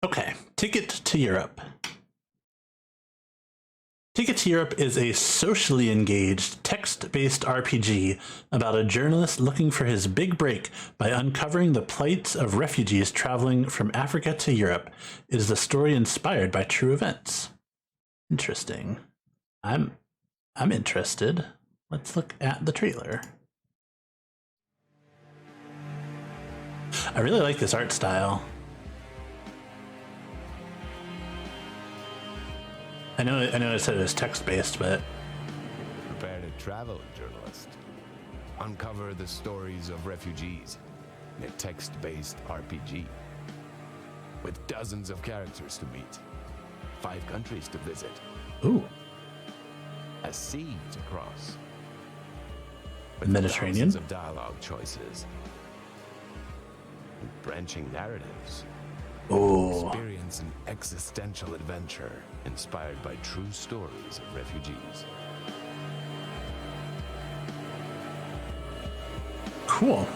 Okay, Ticket to Europe. Ticket to Europe is a socially engaged, text-based RPG about a journalist looking for his big break by uncovering the plight of refugees traveling from Africa to Europe. It is a story inspired by true events. Interesting. I'm interested. Let's look at the trailer. I really like this art style. I know I said it was text-based, but... Prepare to travel, journalist. Uncover the stories of refugees in a text-based RPG. With dozens of characters to meet. 5 countries to visit. Ooh. A sea to cross. With Mediterranean. Thousands of dialogue choices. And branching narratives. Oh. Experience an existential adventure inspired by true stories of refugees. Cool.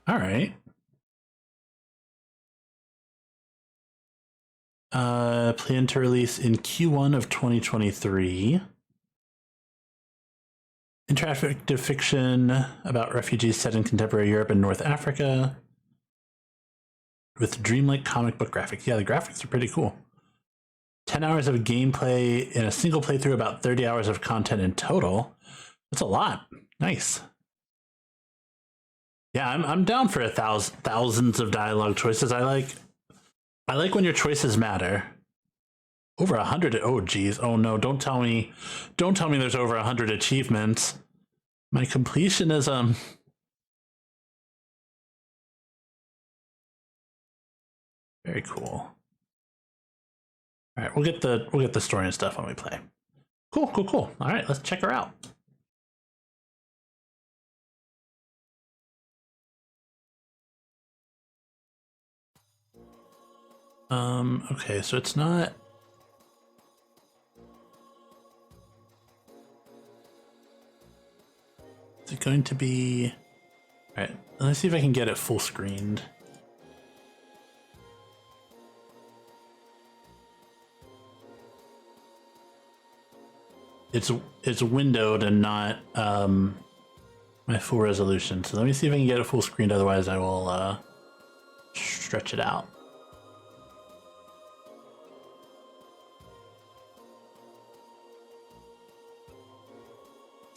All right. Planned to release in Q1 of 2023. Interactive fiction about refugees set in contemporary Europe and North Africa. With dreamlike comic book graphics. Yeah, the graphics are pretty cool. 10 hours of gameplay in a single playthrough, about 30 hours of content in total. That's a lot. Nice. Yeah, I'm down for thousands of dialogue choices. I like when your choices matter. Over 100. Oh, geez. Oh no! Don't tell me there's over 100 achievements. My completionism. Very cool. All right, we'll get the story and stuff when we play. Cool. All right, let's check her out. Okay, so it's not. Is it going to be? All right, let's see if I can get it full screened. It's windowed and not my full resolution. So let me see if I can get it full screened. Otherwise, I will stretch it out.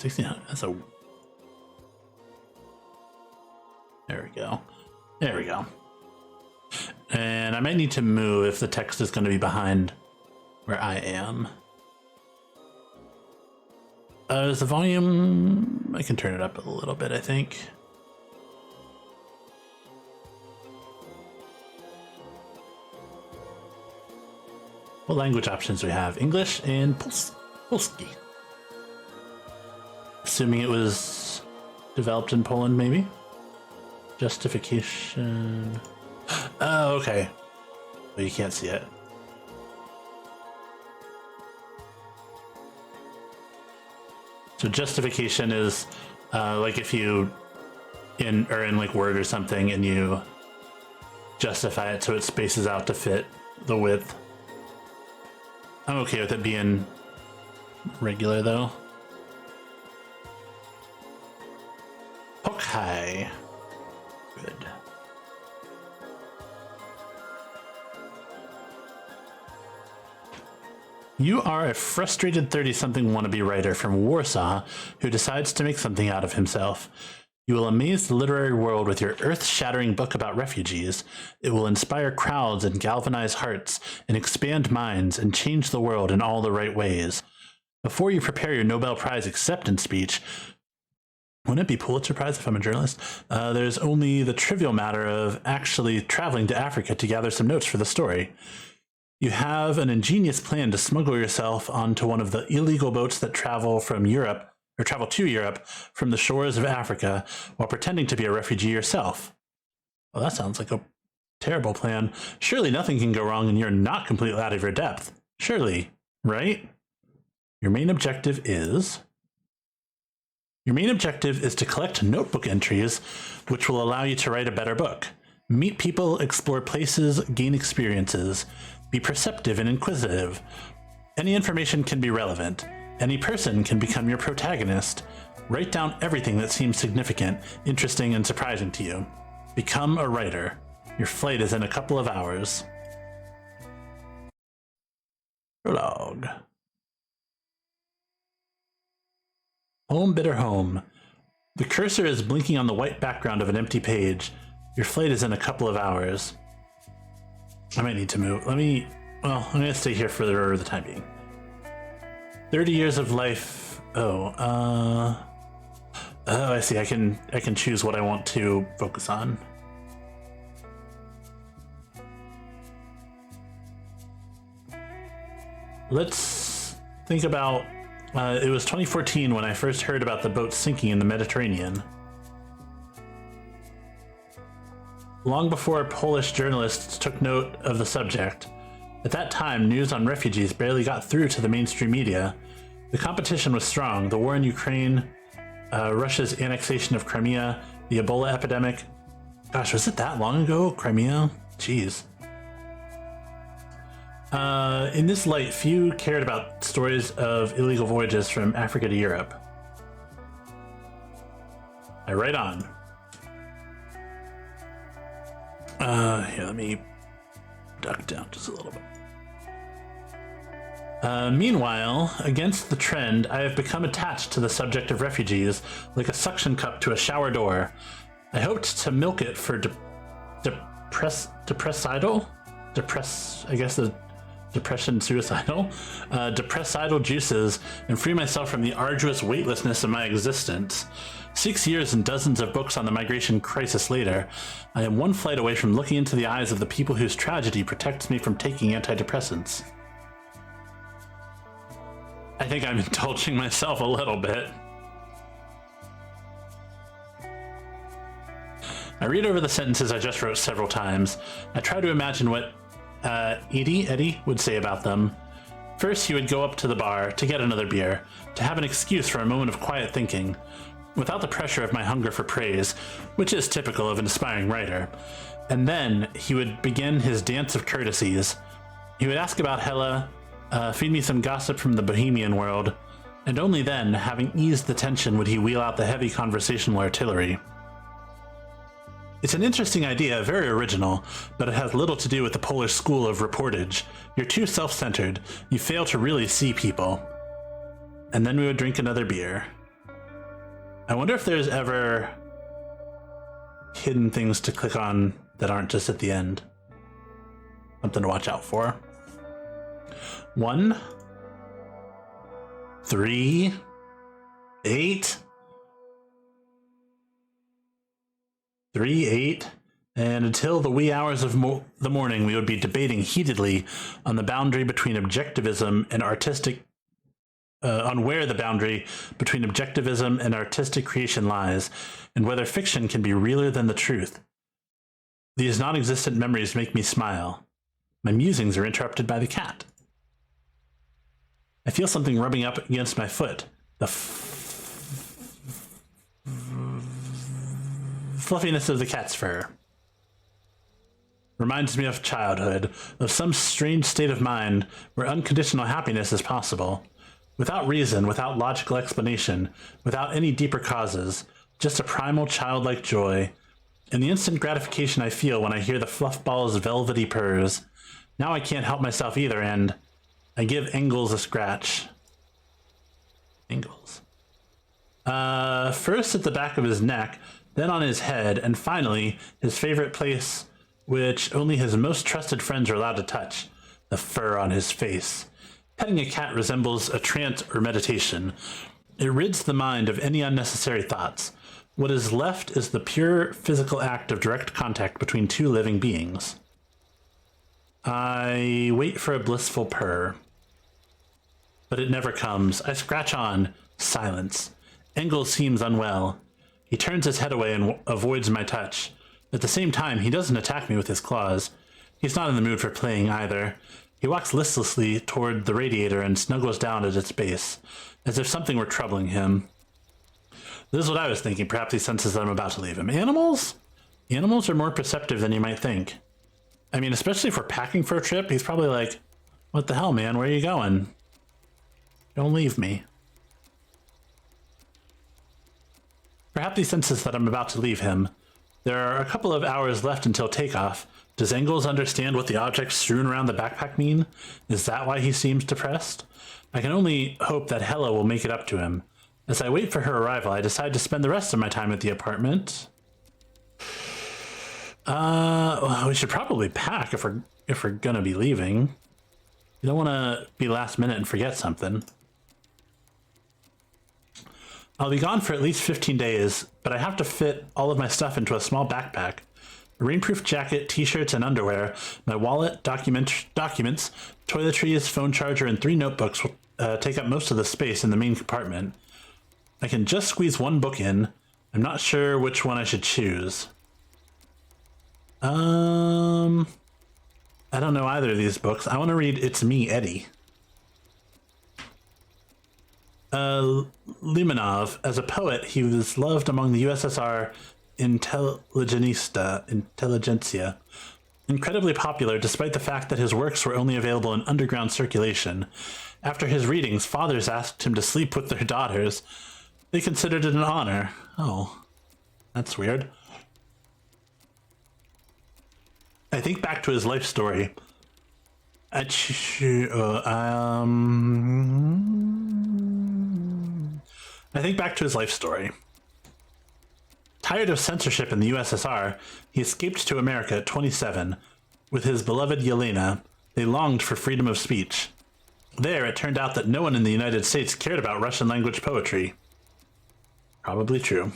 That's a. There we go. There we go. And I might need to move if the text is going to be behind where I am. Is the volume... I can turn it up a little bit, I think. What language options do we have? English and Polski. Assuming it was developed in Poland, maybe? Justification... Oh, okay. But you can't see it. So justification is like if you in like Word or something and you justify it so it spaces out to fit the width. I'm okay with it being regular though. Okay. Good. You are a frustrated 30-something wannabe writer from Warsaw who decides to make something out of himself. You will amaze the literary world with your earth-shattering book about refugees. It will inspire crowds and galvanize hearts and expand minds and change the world in all the right ways. Before you prepare your Nobel Prize acceptance speech, wouldn't it be Pulitzer Prize if I'm a journalist? There's only the trivial matter of actually traveling to Africa to gather some notes for the story. You have an ingenious plan to smuggle yourself onto one of the illegal boats that travel from Europe, or travel to Europe from the shores of Africa while pretending to be a refugee yourself. Well, that sounds like a terrible plan. Surely nothing can go wrong and you're not completely out of your depth. Surely, right? Your main objective is to collect notebook entries, which will allow you to write a better book. Meet people, explore places, gain experiences. Be perceptive and inquisitive. Any information can be relevant. Any person can become your protagonist. Write down everything that seems significant, interesting, and surprising to you. Become a writer. Your flight is in a couple of hours. Prologue. Home, bitter home. The cursor is blinking on the white background of an empty page. Your flight is in a couple of hours. I might need to move. I'm gonna stay here for the time being. 30 years of life. Oh, I see. I can choose what I want to focus on. Let's think about, it was 2014 when I first heard about the boat sinking in the Mediterranean. Long before Polish journalists took note of the subject. At that time, news on refugees barely got through to the mainstream media. The competition was strong. The war in Ukraine, Russia's annexation of Crimea, the Ebola epidemic. Gosh, was it that long ago? Crimea? Jeez. In this light, few cared about stories of illegal voyages from Africa to Europe. I write on. Here, let me duck down just a little bit. Meanwhile, against the trend, I have become attached to the subject of refugees, like a suction cup to a shower door. I hoped to milk it for depressidal, juices, and free myself from the arduous weightlessness of my existence. 6 years and dozens of books on the migration crisis later, I am one flight away from looking into the eyes of the people whose tragedy protects me from taking antidepressants. I think I'm indulging myself a little bit. I read over the sentences I just wrote several times. I try to imagine what Eddie would say about them. First, he would go up to the bar to get another beer, to have an excuse for a moment of quiet thinking, without the pressure of my hunger for praise, which is typical of an aspiring writer. And then he would begin his dance of courtesies. He would ask about Hela, feed me some gossip from the Bohemian world, and only then, having eased the tension, would he wheel out the heavy conversational artillery. It's an interesting idea, very original, but it has little to do with the Polish school of reportage. You're too self-centered. You fail to really see people. And then we would drink another beer. I wonder if there's ever hidden things to click on that aren't just at the end. Something to watch out for. 1, 3, 8. 3, 8, and until the wee hours of the morning, we would be debating heatedly on the boundary between objectivism and artistic, on where the boundary between objectivism and artistic creation lies, and whether fiction can be realer than the truth. These non-existent memories make me smile. My musings are interrupted by the cat. I feel something rubbing up against my foot. The fluffiness of the cat's fur. Reminds me of childhood, of some strange state of mind where unconditional happiness is possible. Without reason, without logical explanation, without any deeper causes, just a primal childlike joy, and the instant gratification I feel when I hear the fluff ball's velvety purrs. Now I can't help myself either, and I give Engels a scratch. Engels. First at the back of his neck, then on his head, and finally, his favorite place, which only his most trusted friends are allowed to touch, the fur on his face. Petting a cat resembles a trance or meditation. It rids the mind of any unnecessary thoughts. What is left is the pure physical act of direct contact between two living beings. I wait for a blissful purr. But it never comes. I scratch on. Silence. Engels seems unwell. He turns his head away and avoids my touch. At the same time, he doesn't attack me with his claws. He's not in the mood for playing either. He walks listlessly toward the radiator and snuggles down at its base, as if something were troubling him. This is what I was thinking. Perhaps he senses that I'm about to leave him. Animals? Animals are more perceptive than you might think. I mean, especially if we're packing for a trip, he's probably like, what the hell, man? Where are you going? Don't leave me. Perhaps he senses that I'm about to leave him. There are a couple of hours left until takeoff. Does Engels understand what the objects strewn around the backpack mean? Is that why he seems depressed? I can only hope that Hella will make it up to him. As I wait for her arrival, I decide to spend the rest of my time at the apartment. Well, we should probably pack if we're gonna be leaving. You don't want to be last minute and forget something. I'll be gone for at least 15 days, but I have to fit all of my stuff into a small backpack. A rainproof jacket, t-shirts, and underwear, my wallet, documents, toiletries, phone charger, and 3 notebooks will take up most of the space in the main compartment. I can just squeeze one book in. I'm not sure which one I should choose. I don't know either of these books. I want to read It's Me, Eddie. Limonov. As a poet, he was loved among the USSR intelligentsia. Incredibly popular, despite the fact that his works were only available in underground circulation. After his readings, fathers asked him to sleep with their daughters. They considered it an honor. Oh, that's weird. I think back to his life story. I think back to his life story. Tired of censorship in the USSR, he escaped to America at 27. With his beloved Yelena, they longed for freedom of speech. There, it turned out that no one in the United States cared about Russian language poetry. Probably true.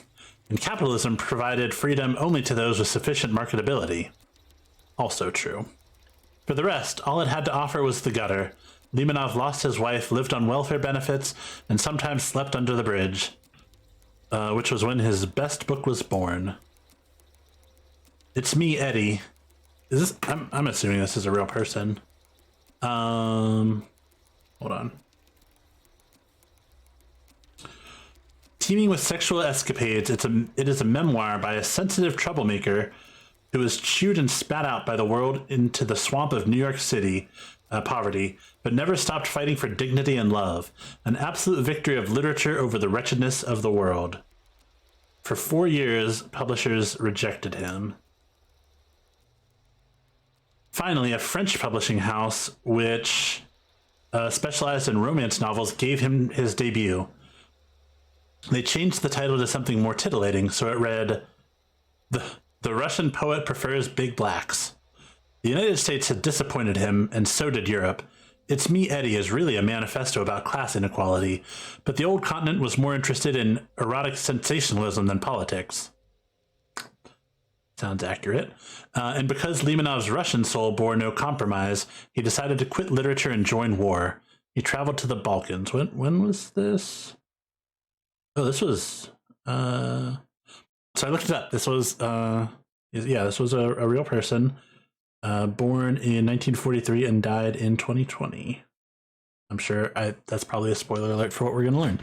And capitalism provided freedom only to those with sufficient marketability. Also true. For the rest, all it had to offer was the gutter. Limonov lost his wife, lived on welfare benefits, and sometimes slept under the bridge. Which was when his best book was born. It's Me, Eddie. Is this? I'm assuming this is a real person. Hold on. Teeming with sexual escapades, it is a memoir by a sensitive troublemaker who was chewed and spat out by the world into the swamp of New York City poverty, but never stopped fighting for dignity and love. An absolute victory of literature over the wretchedness of the world. For 4 years, publishers rejected him. Finally, a French publishing house, which specialized in romance novels, gave him his debut. They changed the title to something more titillating, so it read, The Russian Poet Prefers Big Blacks. The United States had disappointed him, and so did Europe. It's Me, Eddie is really a manifesto about class inequality, but the old continent was more interested in erotic sensationalism than politics. Sounds accurate. And because Limonov's Russian soul bore no compromise, he decided to quit literature and join war. He traveled to the Balkans. When was this? Oh, this was... So I looked it up. This was... this was a real person. Born in 1943 and died in 2020. I'm sure that's probably a spoiler alert for what we're going to learn.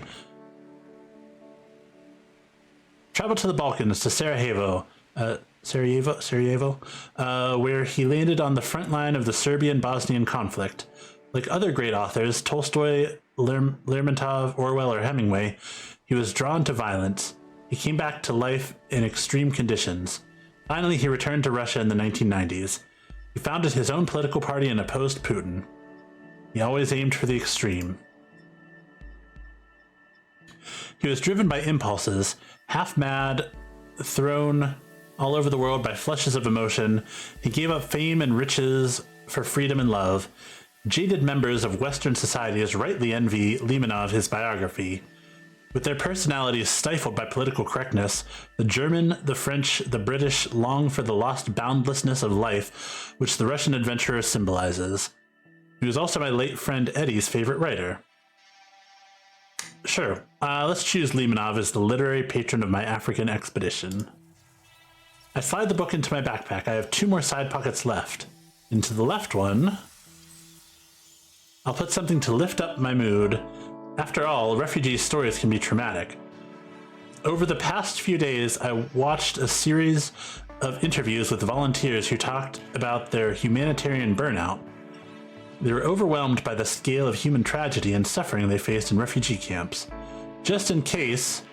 Traveled to the Balkans, to Sarajevo, where he landed on the front line of the Serbian-Bosnian conflict. Like other great authors, Tolstoy, Lermontov, Orwell, or Hemingway, he was drawn to violence. He came back to life in extreme conditions. Finally, he returned to Russia in the 1990s. He founded his own political party and opposed Putin. He always aimed for the extreme. He was driven by impulses, half mad, thrown all over the world by flushes of emotion. He gave up fame and riches for freedom and love. Jaded members of Western societies rightly envy Limonov his biography. With their personalities stifled by political correctness, the German, the French, the British long for the lost boundlessness of life, which the Russian adventurer symbolizes. He was also my late friend Eddie's favorite writer. Sure, let's choose Limonov as the literary patron of my African expedition. I slide the book into my backpack. I have 2 more side pockets left. Into the left one, I'll put something to lift up my mood. After all, refugee stories can be traumatic. Over the past few days, I watched a series of interviews with volunteers who talked about their humanitarian burnout. They were overwhelmed by the scale of human tragedy and suffering they faced in refugee camps. Just in case,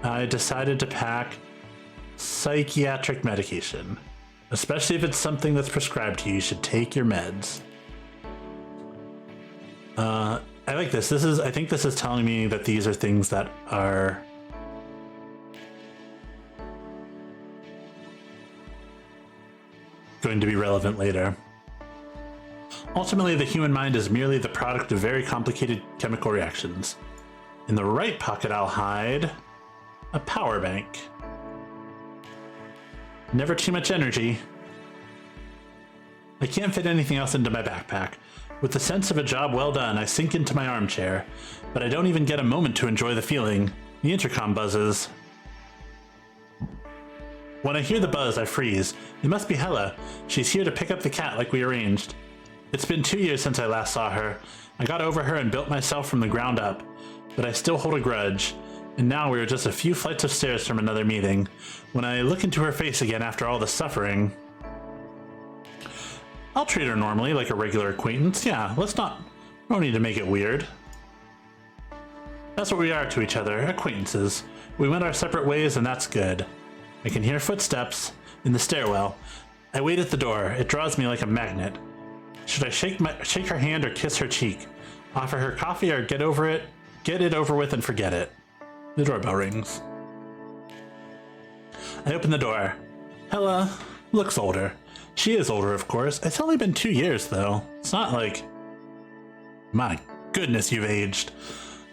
I decided to pack psychiatric medication. Especially if it's something that's prescribed to you, you should take your meds. I like this. I think this is telling me that these are things that are going to be relevant later. Ultimately, the human mind is merely the product of very complicated chemical reactions. In the right pocket, I'll hide a power bank. Never too much energy. I can't fit anything else into my backpack. With the sense of a job well done, I sink into my armchair, but I don't even get a moment to enjoy the feeling. The intercom buzzes. When I hear the buzz, I freeze. It must be Hella. She's here to pick up the cat like we arranged. It's been 2 years since I last saw her. I got over her and built myself from the ground up, but I still hold a grudge. And now we are just a few flights of stairs from another meeting. When I look into her face again after all the suffering, I'll treat her normally, like a regular acquaintance. Yeah, no need to make it weird. That's what we are to each other, acquaintances. We went our separate ways and that's good. I can hear footsteps in the stairwell. I wait at the door. It draws me like a magnet. Should I shake her hand or kiss her cheek? Offer her coffee or get it over with and forget it? The doorbell rings. I open the door. Hella looks older. She is older, of course. It's only been 2 years, though. It's not like... My goodness, you've aged.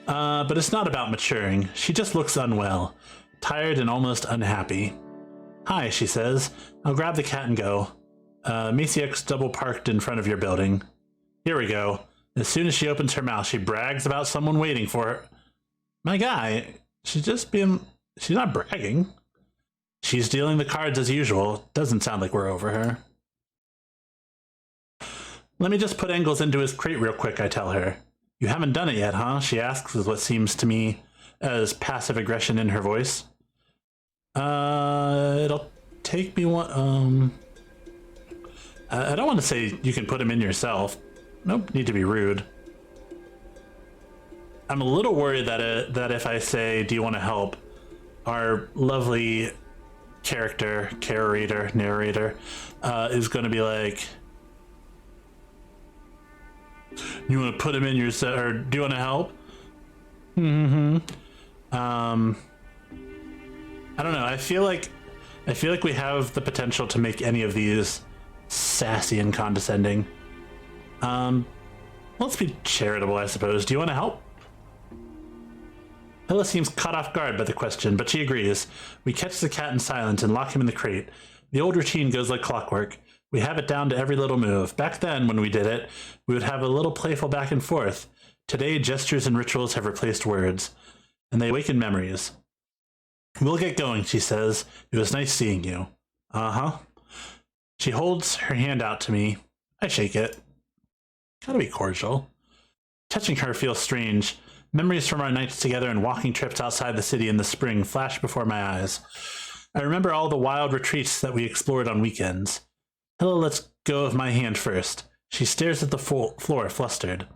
But it's not about maturing. She just looks unwell. Tired and almost unhappy. Hi, she says. I'll grab the cat and go. Macy X double parked in front of your building. Here we go. As soon as she opens her mouth, she brags about someone waiting for her. My guy, she's not bragging. She's dealing the cards as usual. Doesn't sound like we're over her. Let me just put Engels into his crate real quick, I tell her. You haven't done it yet, huh? She asks with what seems to me as passive aggression in her voice. It'll take me one, I don't want to say you can put him in yourself. Nope, need to be rude. I'm a little worried that if I say, do you want to help, our lovely narrator, is going to be like, you want to put him in yourself, or do you want to help? I don't know. I feel like we have the potential to make any of these sassy and condescending. Let's be charitable, I suppose. Do you want to help? Hilla seems caught off guard by the question, but she agrees. We catch the cat in silence and lock him in the crate. The old routine goes like clockwork. We have it down to every little move. Back then, when we did it, we would have a little playful back and forth. Today, gestures and rituals have replaced words, and they awaken memories. We'll get going, she says. It was nice seeing you. Uh-huh. She holds her hand out to me. I shake it. Gotta be cordial. Touching her feels strange. Memories from our nights together and walking trips outside the city in the spring flash before my eyes. I remember all the wild retreats that we explored on weekends. Hilla lets go of my hand first. She stares at the floor, flustered.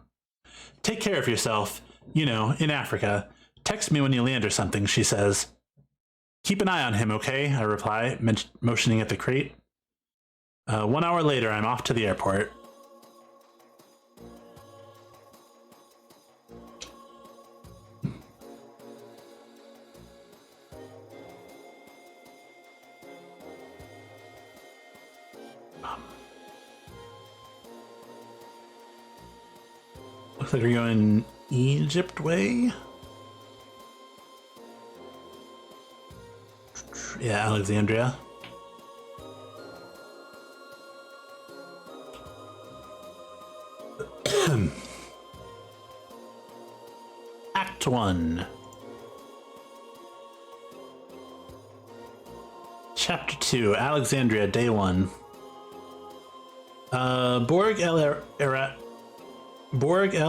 Take care of yourself. You know, in Africa. Text me when you land or something, she says. Keep an eye on him, okay? I reply, motioning at the crate. 1 hour later, I'm off to the airport. Looks like we're going Egypt way. Yeah, Alexandria. Act 1. Chapter 2, Alexandria, Day 1. Borg El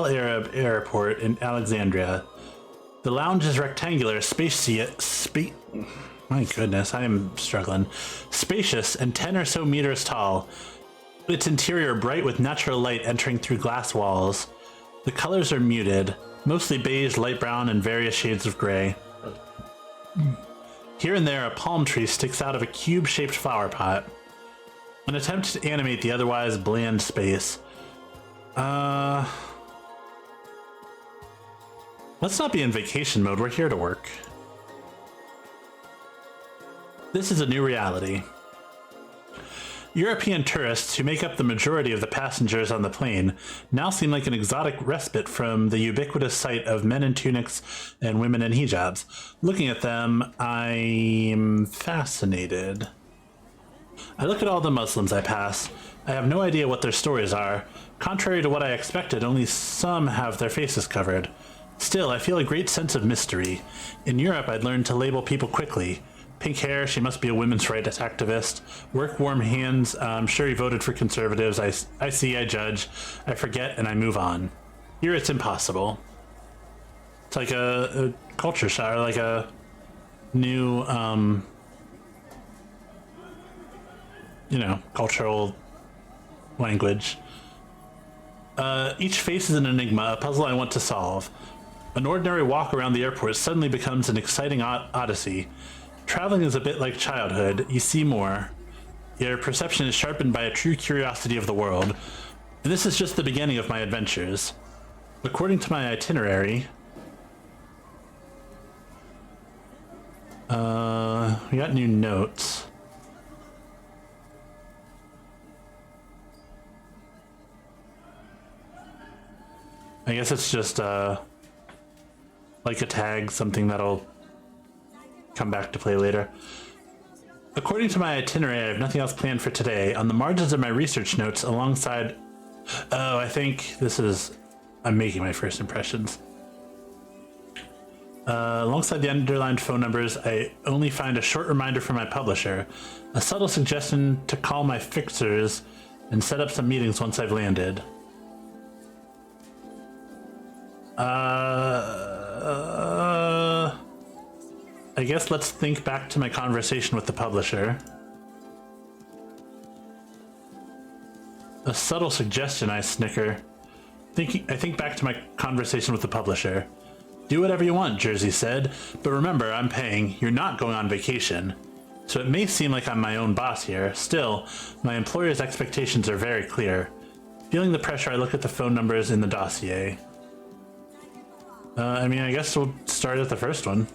Arab Airport in Alexandria. The lounge is rectangular, spacious My goodness, I am struggling. Spacious and 10 or so meters tall. Its interior bright with natural light entering through glass walls. The colors are muted, mostly beige, light brown, and various shades of gray. Here and there, a palm tree sticks out of a cube-shaped flower pot. An attempt to animate the otherwise bland space. Let's not be in vacation mode, we're here to work. This is a new reality. European tourists, who make up the majority of the passengers on the plane, now seem like an exotic respite from the ubiquitous sight of men in tunics and women in hijabs. Looking at them, I'm fascinated. I look at all the Muslims I pass. I have no idea what their stories are. Contrary to what I expected, only some have their faces covered. Still, I feel a great sense of mystery. In Europe, I'd learned to label people quickly. Pink hair, she must be a women's rights activist. Work warm hands, I'm sure he voted for conservatives. I see, I judge, I forget, and I move on. Here it's impossible. It's like a culture shock, or like a new, you know, cultural language. Each face is an enigma, a puzzle I want to solve. An ordinary walk around the airport suddenly becomes an exciting odyssey. Traveling is a bit like childhood. You see more. Your perception is sharpened by a true curiosity of the world. And this is just the beginning of my adventures. According to my itinerary, we got new notes. I guess it's just like a tag, something that'll come back to play later. According to my itinerary, I have nothing else planned for today. On the margins of my research notes, alongside... Oh, I think this is... I'm making my first impressions. Alongside the underlined phone numbers, I only find a short reminder from my publisher. A subtle suggestion to call my fixers and set up some meetings once I've landed. I guess let's think back to my conversation with the publisher. A subtle suggestion, I snicker. I think back to my conversation with the publisher. Do whatever you want, Jersey said, but remember, I'm paying. You're not going on vacation. So it may seem like I'm my own boss here. Still, my employer's expectations are very clear. Feeling the pressure, I look at the phone numbers in the dossier. I mean, I guess we'll start at the first one.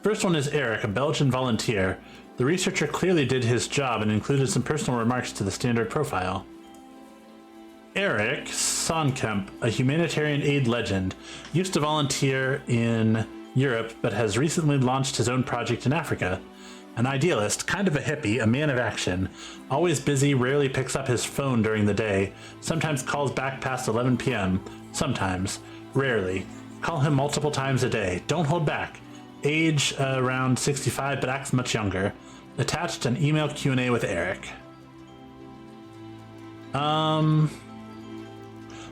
First one is Eric, a Belgian volunteer. The researcher clearly did his job and included some personal remarks to the standard profile. Eric Sonkamp, a humanitarian aid legend, used to volunteer in Europe but has recently launched his own project in Africa. An idealist, kind of a hippie, a man of action, always busy, rarely picks up his phone during the day, sometimes calls back past 11 p.m., sometimes, rarely. Call him multiple times a day. Don't hold back. Age around 65 but acts much younger. Attached an email Q&A with Eric.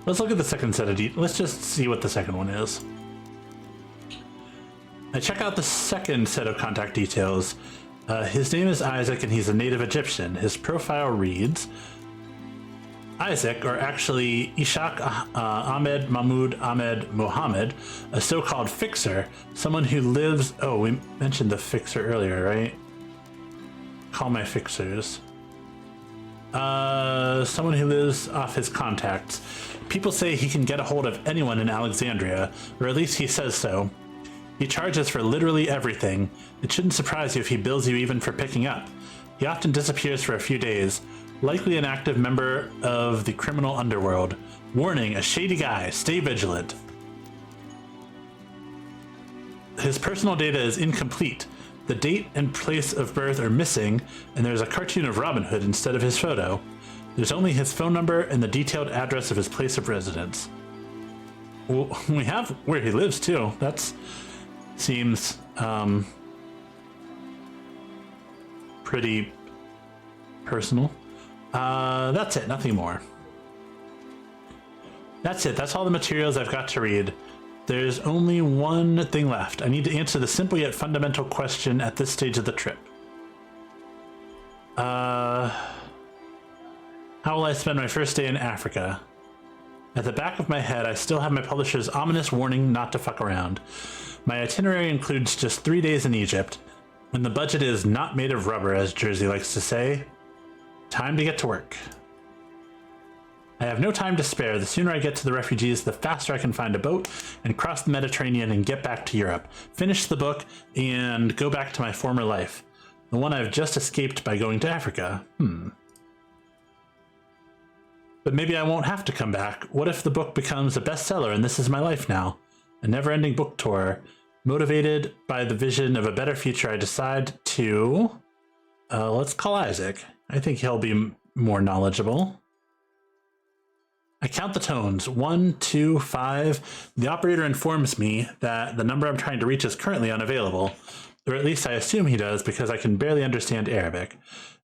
Let's look at the second set of details. Let's just see what the second one is. I check out the second set of contact details. His name is Isaac and he's a native Egyptian. His profile reads... Isaac, or actually Ishaq Ahmed Mahmoud Ahmed Mohammed, a so-called fixer, someone who lives... Oh, we mentioned the fixer earlier, right? Call my fixers. Someone who lives off his contacts. People say he can get a hold of anyone in Alexandria, or at least he says so. He charges for literally everything. It shouldn't surprise you if he bills you even for picking up. He often disappears for a few days. Likely an active member of the criminal underworld. Warning, a shady guy. Stay vigilant. His personal data is incomplete. The date and place of birth are missing, and there's a cartoon of Robin Hood instead of his photo. There's only his phone number and the detailed address of his place of residence. Well, we have where he lives too. That seems pretty personal. That's it, nothing more. That's it, that's all the materials I've got to read. There's only one thing left. I need to answer the simple yet fundamental question at this stage of the trip. How will I spend my first day in Africa? At the back of my head, I still have my publisher's ominous warning not to fuck around. My itinerary includes just 3 days in Egypt, when the budget is not made of rubber, as Jersey likes to say. Time to get to work. I have no time to spare. The sooner I get to the refugees, the faster I can find a boat and cross the Mediterranean and get back to Europe, finish the book, and go back to my former life. The one I've just escaped by going to Africa. But maybe I won't have to come back. What if the book becomes a bestseller and this is my life now? A never-ending book tour. Motivated by the vision of a better future, I decide to... let's call Isaac. I think he'll be more knowledgeable. I count the tones. 1, 2, 5. The operator informs me that the number I'm trying to reach is currently unavailable. Or at least I assume he does, because I can barely understand Arabic.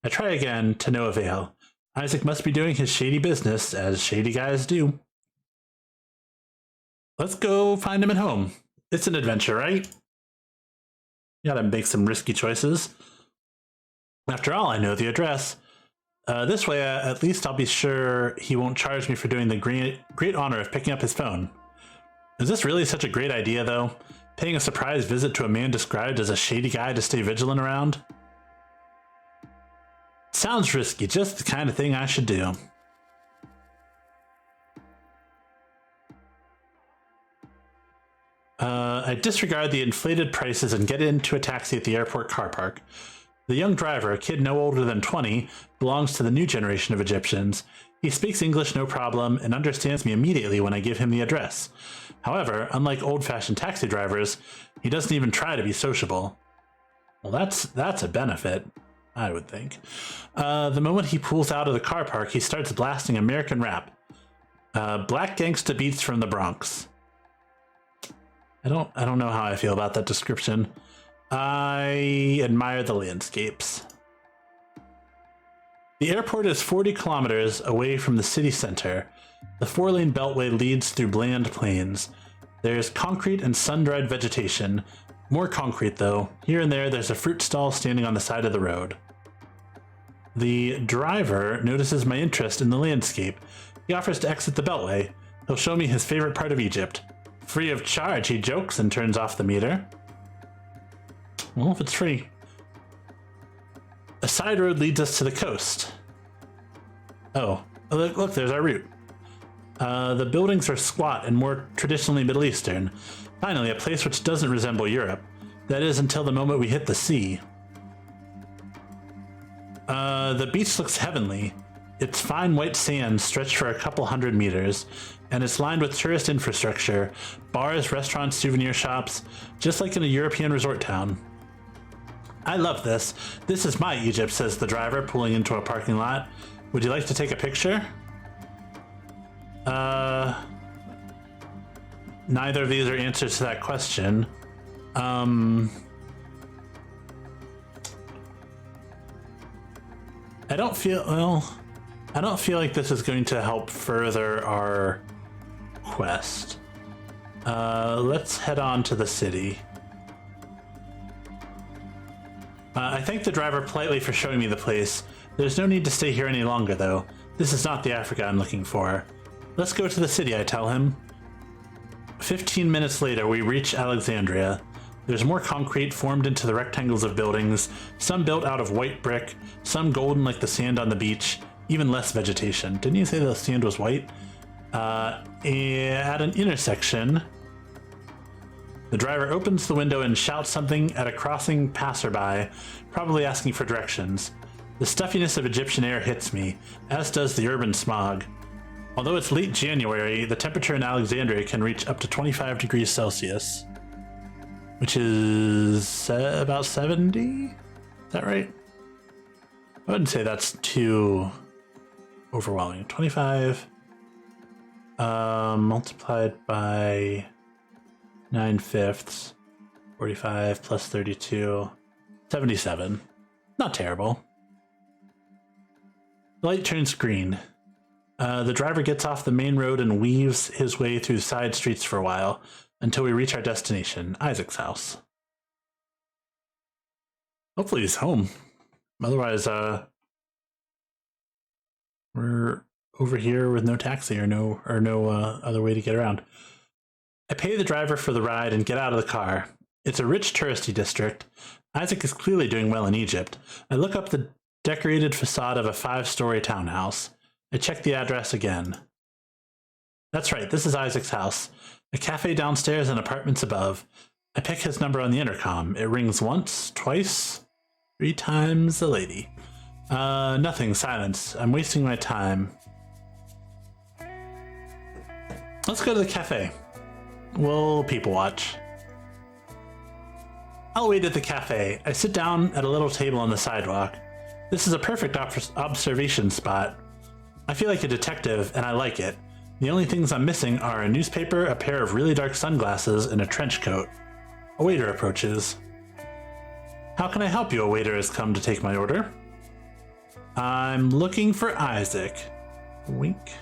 I try again, to no avail. Isaac must be doing his shady business, as shady guys do. Let's go find him at home. It's an adventure, right? You gotta make some risky choices. After all, I know the address. This way, at least I'll be sure he won't charge me for doing the great honor of picking up his phone. Is this really such a great idea, though? Paying a surprise visit to a man described as a shady guy to stay vigilant around? Sounds risky, just the kind of thing I should do. I disregard the inflated prices and get into a taxi at the airport car park. The young driver, a kid no older than 20, belongs to the new generation of Egyptians. He speaks English no problem and understands me immediately when I give him the address. However, unlike old-fashioned taxi drivers, he doesn't even try to be sociable. Well, that's a benefit, I would think. The moment he pulls out of the car park, he starts blasting American rap. Black gangsta beats from the Bronx. I don't know how I feel about that description. I admire the landscapes. The airport is 40 kilometers away from the city center. The 4-lane beltway leads through bland plains. There's concrete and sun-dried vegetation. More concrete, though. Here and there, there's a fruit stall standing on the side of the road. The driver notices my interest in the landscape. He offers to exit the beltway. He'll show me his favorite part of Egypt. Free of charge, he jokes and turns off the meter. Well, if it's free. A side road leads us to the coast. Oh, look, there's our route. The buildings are squat and more traditionally Middle Eastern. Finally, a place which doesn't resemble Europe. That is, until the moment we hit the sea. The beach looks heavenly. Its fine white sand stretched for a couple hundred meters, and it's lined with tourist infrastructure, bars, restaurants, souvenir shops, just like in a European resort town. I love this. This is my Egypt, says the driver, pulling into a parking lot. Would you like to take a picture? Neither of these are answers to that question. I don't feel like this is going to help further our quest. Let's head on to the city. I thank the driver politely for showing me the place. There's no need to stay here any longer, though. This is not the Africa I'm looking for. Let's go to the city, I tell him. 15 minutes later, we reach Alexandria. There's more concrete formed into the rectangles of buildings, some built out of white brick, some golden like the sand on the beach, even less vegetation. Didn't you say the sand was white? At an intersection, the driver opens the window and shouts something at a crossing passerby, probably asking for directions. The stuffiness of Egyptian air hits me, as does the urban smog. Although it's late January, the temperature in Alexandria can reach up to 25 degrees Celsius, which is about 70? Is that right? I wouldn't say that's too overwhelming. 25 multiplied by 9/5, 45 plus 32, 77. Not terrible. The light turns green. The driver gets off the main road and weaves his way through side streets for a while. until we reach our destination, Isaac's house. Hopefully he's home. Otherwise, we're over here with no taxi or no other way to get around. I pay the driver for the ride and get out of the car. It's a rich touristy district. Isaac is clearly doing well in Egypt. I look up the decorated facade of a 5-story townhouse. I check the address again. That's right, this is Isaac's house. A cafe downstairs and apartments above. I pick his number on the intercom. It rings once, twice, 3 times a lady. Nothing, silence. I'm wasting my time. Let's go to the cafe. We'll people watch. I'll wait at the cafe. I sit down at a little table on the sidewalk. This is a perfect observation spot. I feel like a detective, and I like it. The only things I'm missing are a newspaper, a pair of really dark sunglasses, and a trench coat. A waiter approaches. How can I help you? A waiter has come to take my order. I'm looking for Isaac. Wink.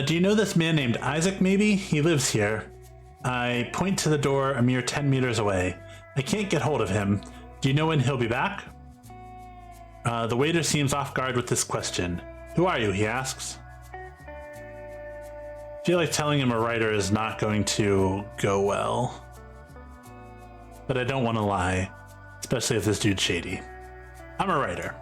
Do you know this man named Isaac, maybe? He lives here. I point to the door a mere 10 meters away. I can't get hold of him. Do you know when he'll be back? The waiter seems off guard with this question. Who are you? He asks. I feel like telling him a writer is not going to go well. But I don't want to lie, especially if this dude's shady. I'm a writer.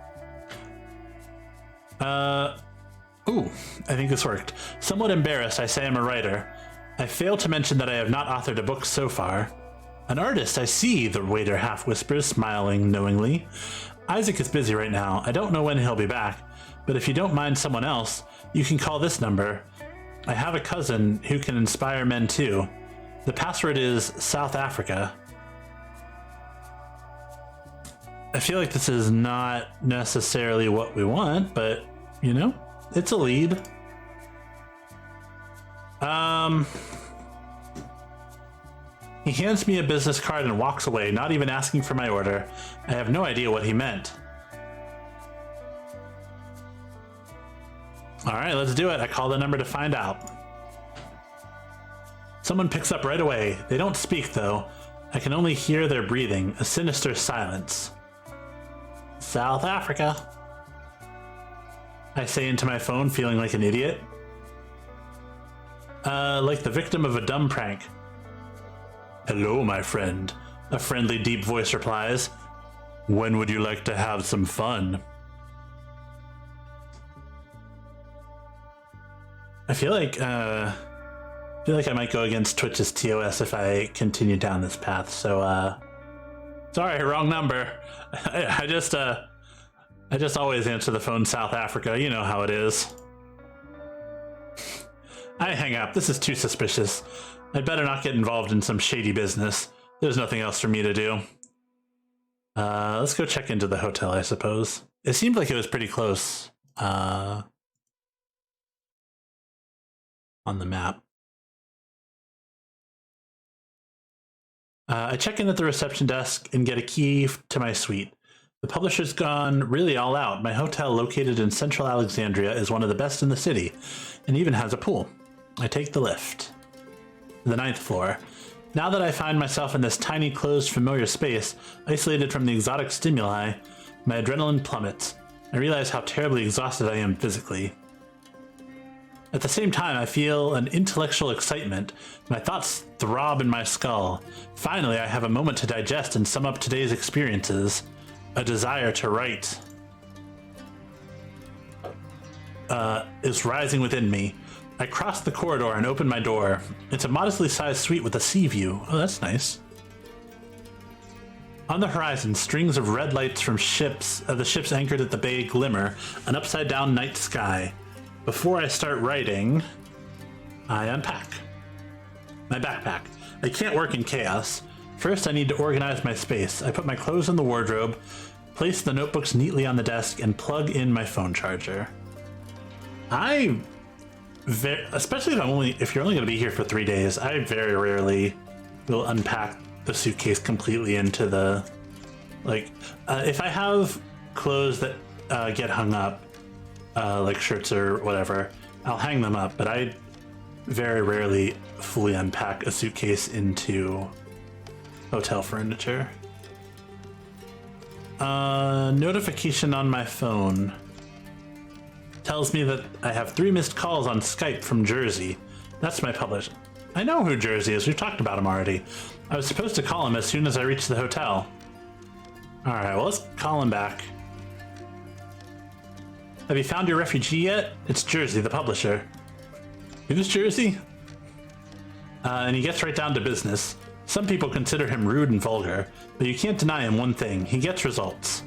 Ooh, I think this worked. Somewhat embarrassed, I say I'm a writer. I fail to mention that I have not authored a book so far. An artist, I see, the waiter half whispers, smiling knowingly. Isaac is busy right now. I don't know when he'll be back, but if you don't mind someone else, you can call this number. I have a cousin who can inspire men too. The password is South Africa. I feel like this is not necessarily what we want, but, you know, it's a lead. He hands me a business card and walks away, not even asking for my order. I have no idea what he meant. All right, let's do it. I call the number to find out. Someone picks up right away. They don't speak, though. I can only hear their breathing, a sinister silence. South Africa. I say into my phone, feeling like an idiot. Like the victim of a dumb prank. Hello, my friend. A friendly, deep voice replies. When would you like to have some fun? I feel like I might go against Twitch's TOS if I continue down this path. So, sorry, wrong number. I just always answer the phone South Africa. You know how it is. I hang up. This is too suspicious. I'd better not get involved in some shady business. There's nothing else for me to do. Let's go check into the hotel, I suppose. It seemed like it was pretty close on the map. I check in at the reception desk and get a key to my suite. The publisher's gone really all out. My hotel, located in central Alexandria, is one of the best in the city, and even has a pool. I take the lift. The 9th floor. Now that I find myself in this tiny, closed, familiar space, isolated from the exotic stimuli, my adrenaline plummets. I realize how terribly exhausted I am physically. At the same time, I feel an intellectual excitement. My thoughts throb in my skull. Finally, I have a moment to digest and sum up today's experiences. A desire to write is rising within me. I cross the corridor and open my door. It's a modestly sized suite with a sea view. Oh, that's nice. On the horizon, strings of red lights from the ships anchored at the bay glimmer, an upside-down night sky. Before I start writing, I unpack my backpack. I can't work in chaos. First, I need to organize my space. I put my clothes in the wardrobe, place the notebooks neatly on the desk, and plug in my phone charger. Especially if you're only going to be here for 3 days, I very rarely will unpack the suitcase completely into the, if I have clothes that get hung up, like shirts or whatever, I'll hang them up, but I very rarely fully unpack a suitcase into hotel furniture. Notification on my phone tells me that I have 3 missed calls on Skype from Jersey. That's my publisher. I know who Jersey is. We've talked about him already. I was supposed to call him as soon as I reached the hotel. Alright, well, let's call him back. Have you found your refugee yet? It's Jersey, the publisher. Who's Jersey? And he gets right down to business. Some people consider him rude and vulgar, but you can't deny him one thing. He gets results.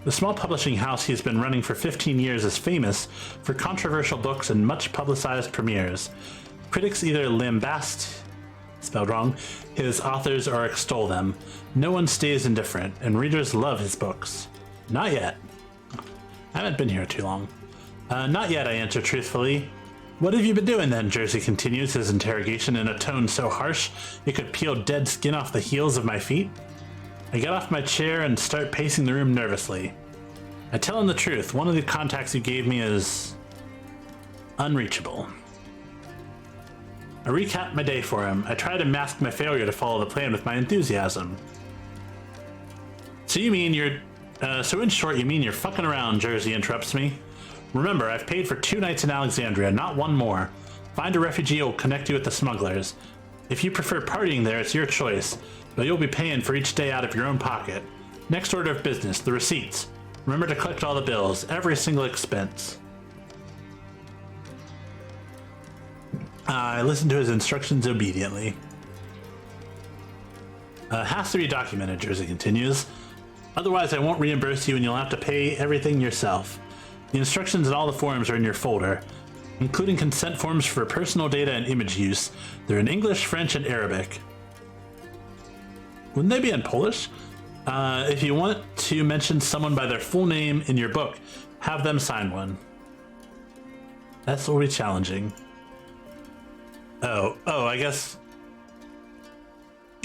The small publishing house he has been running for 15 years is famous for controversial books and much publicized premieres. Critics either lambast, spelled wrong, his authors or extol them. No one stays indifferent, and readers love his books. Not yet. I haven't been here too long. Not yet, I answer truthfully. What have you been doing then? Jersey continues his interrogation in a tone so harsh it could peel dead skin off the heels of my feet. I get off my chair and start pacing the room nervously. I tell him the truth. One of the contacts you gave me is unreachable. I recap my day for him. I try to mask my failure to follow the plan with my enthusiasm. So in short, you mean you're fucking around, Jersey interrupts me. Remember, I've paid for 2 nights in Alexandria, not 1 more. Find a refugee who will connect you with the smugglers. If you prefer partying there, it's your choice, but you'll be paying for each day out of your own pocket. Next order of business, the receipts. Remember to collect all the bills, every single expense. I listen to his instructions obediently. Has to be documented, Jersey continues. Otherwise, I won't reimburse you and you'll have to pay everything yourself. The instructions and all the forms are in your folder, including consent forms for personal data and image use. They're in English, French, and Arabic. Wouldn't they be in Polish? If you want to mention someone by their full name in your book, have them sign one. That's already challenging. Oh, I guess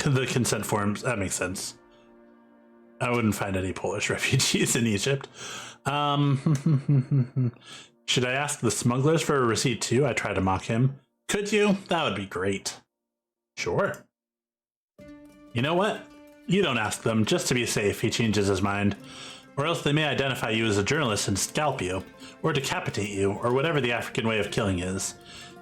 the consent forms, that makes sense. I wouldn't find any Polish refugees in Egypt. Should I ask the smugglers for a receipt too? I try to mock him. Could you? That would be great. Sure. You know what? You don't ask them, just to be safe, he changes his mind. Or else they may identify you as a journalist and scalp you, or decapitate you, or whatever the African way of killing is.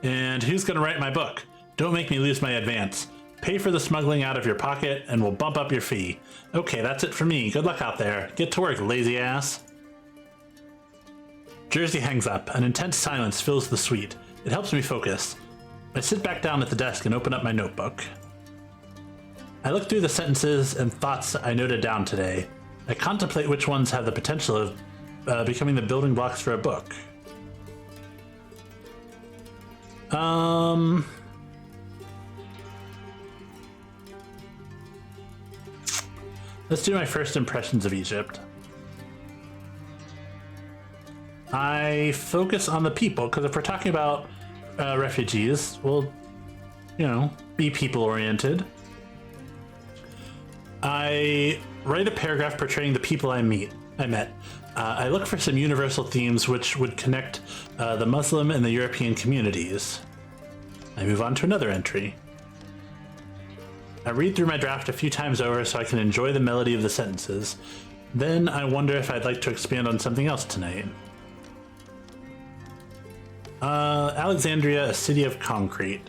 And who's gonna write my book? Don't make me lose my advance. Pay for the smuggling out of your pocket, and we'll bump up your fee. Okay, that's it for me. Good luck out there. Get to work, lazy ass. Jersey hangs up. An intense silence fills the suite. It helps me focus. I sit back down at the desk and open up my notebook. I look through the sentences and thoughts I noted down today. I contemplate which ones have the potential of becoming the building blocks for a book. Let's do my first impressions of Egypt. I focus on the people, because if we're talking about refugees, we'll, be people-oriented. I write a paragraph portraying the people I met. I look for some universal themes which would connect the Muslim and the European communities. I move on to another entry. I read through my draft a few times over so I can enjoy the melody of the sentences. Then I wonder if I'd like to expand on something else tonight. Alexandria, a city of concrete.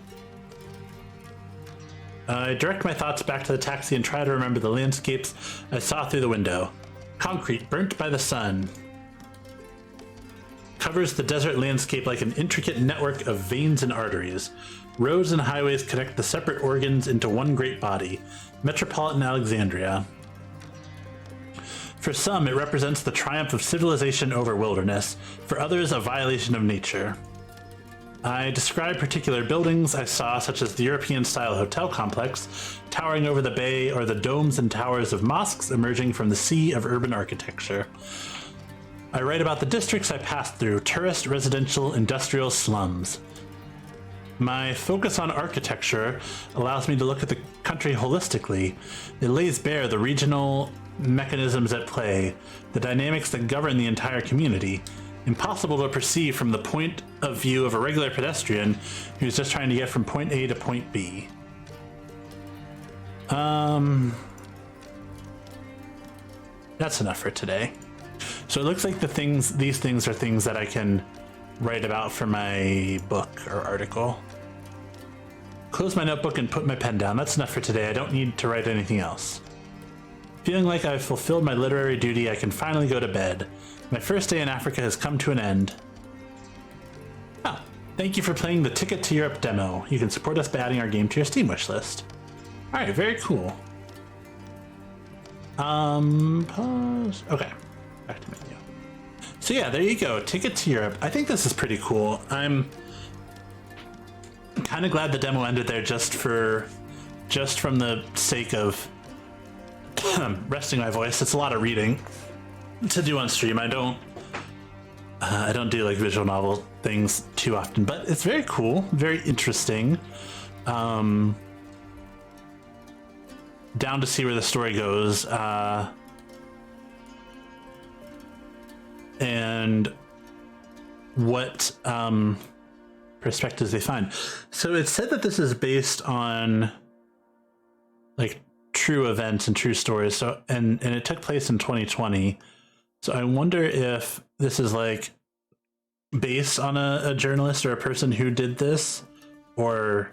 I direct my thoughts back to the taxi and try to remember the landscapes I saw through the window. Concrete, burnt by the sun, covers the desert landscape like an intricate network of veins and arteries. Roads and highways connect the separate organs into one great body, metropolitan Alexandria. For some, it represents the triumph of civilization over wilderness. For others, a violation of nature. I describe particular buildings I saw, such as the European-style hotel complex, towering over the bay, or the domes and towers of mosques emerging from the sea of urban architecture. I write about the districts I passed through, tourist, residential, industrial slums. My focus on architecture allows me to look at the country holistically. It lays bare the regional mechanisms at play, the dynamics that govern the entire community. impossible to perceive from the point of view of a regular pedestrian who's just trying to get from point A to point B. That's enough for today. So it looks like these things are things that I can write about for my book or article. Close my notebook and put my pen down. That's enough for today. I don't need to write anything else. Feeling like I've fulfilled my literary duty, I can finally go to bed. My first day in Africa has come to an end. Oh, thank you for playing the Ticket to Europe demo. You can support us by adding our game to your Steam wishlist. Alright, very cool. Pause. Okay, back to menu. So yeah, there you go. Ticket to Europe. I think this is pretty cool. I'm kind of glad the demo ended there just from the sake of resting my voice. It's a lot of reading to do on stream. I don't do like visual novel things too often, but it's very cool, very interesting. Down to see where the story goes, and what perspectives they find. So it said that this is based on like true events and true stories. So and it took place in 2020. So I wonder if this is like based on a journalist or a person who did this, or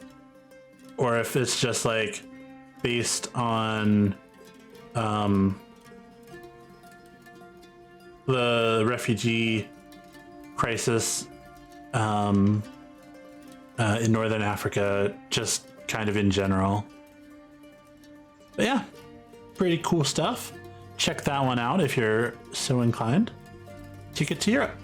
if it's just like based on the refugee crisis in Northern Africa, just kind of in general. But yeah, pretty cool stuff. Check that one out if you're so inclined. Ticket to Europe.